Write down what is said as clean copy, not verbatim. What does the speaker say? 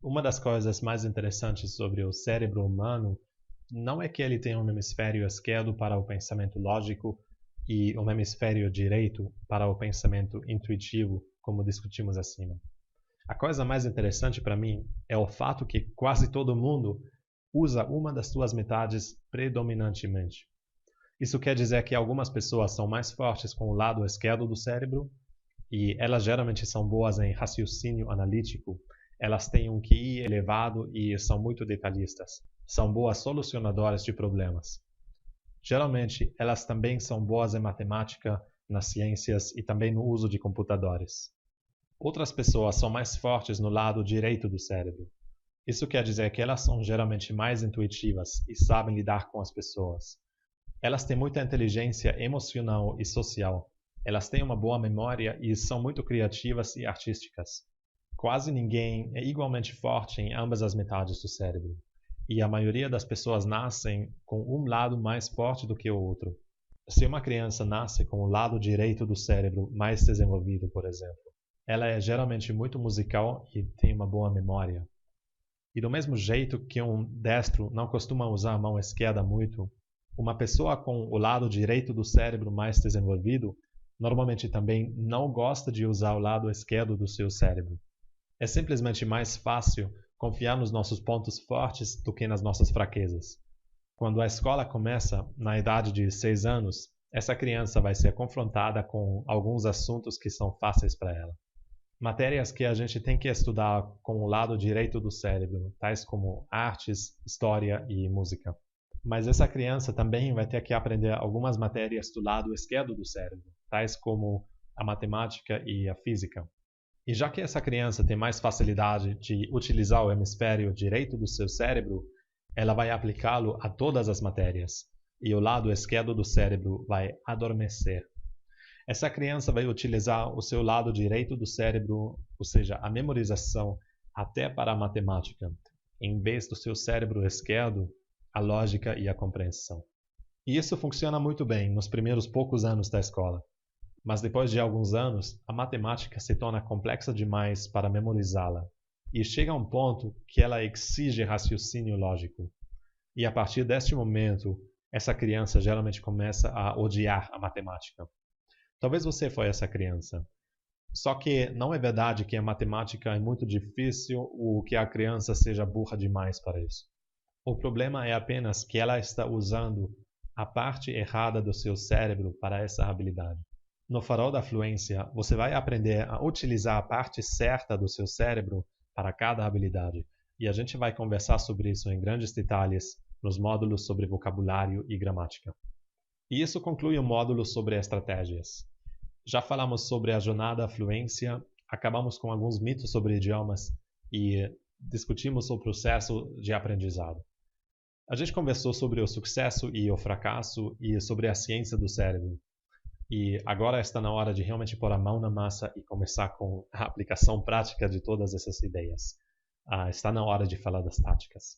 Uma das coisas mais interessantes sobre o cérebro humano não é que ele tem um hemisfério esquerdo para o pensamento lógico e um hemisfério direito para o pensamento intuitivo, como discutimos acima. A coisa mais interessante para mim é o fato que quase todo mundo usa uma das suas metades predominantemente. Isso quer dizer que algumas pessoas são mais fortes com o lado esquerdo do cérebro e elas geralmente são boas em raciocínio analítico. Elas têm um QI elevado e são muito detalhistas. São boas solucionadoras de problemas. Geralmente, elas também são boas em matemática, nas ciências e também no uso de computadores. Outras pessoas são mais fortes no lado direito do cérebro. Isso quer dizer que elas são geralmente mais intuitivas e sabem lidar com as pessoas. Elas têm muita inteligência emocional e social. Elas têm uma boa memória e são muito criativas e artísticas. Quase ninguém é igualmente forte em ambas as metades do cérebro. E a maioria das pessoas nascem com um lado mais forte do que o outro. Se uma criança nasce com o lado direito do cérebro mais desenvolvido, por exemplo, ela é geralmente muito musical e tem uma boa memória. E do mesmo jeito que um destro não costuma usar a mão esquerda muito, uma pessoa com o lado direito do cérebro mais desenvolvido normalmente também não gosta de usar o lado esquerdo do seu cérebro. É simplesmente mais fácil confiar nos nossos pontos fortes do que nas nossas fraquezas. Quando a escola começa, na idade de 6 anos, essa criança vai ser confrontada com alguns assuntos que são fáceis para ela. Matérias que a gente tem que estudar com o lado direito do cérebro, tais como artes, história e música. Mas essa criança também vai ter que aprender algumas matérias do lado esquerdo do cérebro, tais como a matemática e a física. E já que essa criança tem mais facilidade de utilizar o hemisfério direito do seu cérebro, ela vai aplicá-lo a todas as matérias, e o lado esquerdo do cérebro vai adormecer. Essa criança vai utilizar o seu lado direito do cérebro, ou seja, a memorização, até para a matemática, em vez do seu cérebro esquerdo, a lógica e a compreensão. E isso funciona muito bem nos primeiros poucos anos da escola. Mas depois de alguns anos, a matemática se torna complexa demais para memorizá-la, e chega a um ponto que ela exige raciocínio lógico. E a partir deste momento, essa criança geralmente começa a odiar a matemática. Talvez você foi essa criança. Só que não é verdade que a matemática é muito difícil ou que a criança seja burra demais para isso. O problema é apenas que ela está usando a parte errada do seu cérebro para essa habilidade. No Farol da Fluência, você vai aprender a utilizar a parte certa do seu cérebro para cada habilidade. E a gente vai conversar sobre isso em grandes detalhes nos módulos sobre vocabulário e gramática. E isso conclui o módulo sobre estratégias. Já falamos sobre a jornada à fluência, acabamos com alguns mitos sobre idiomas e discutimos o processo de aprendizado. A gente conversou sobre o sucesso e o fracasso e sobre a ciência do cérebro. E agora está na hora de realmente pôr a mão na massa e começar com a aplicação prática de todas essas ideias. Está na hora de falar das táticas.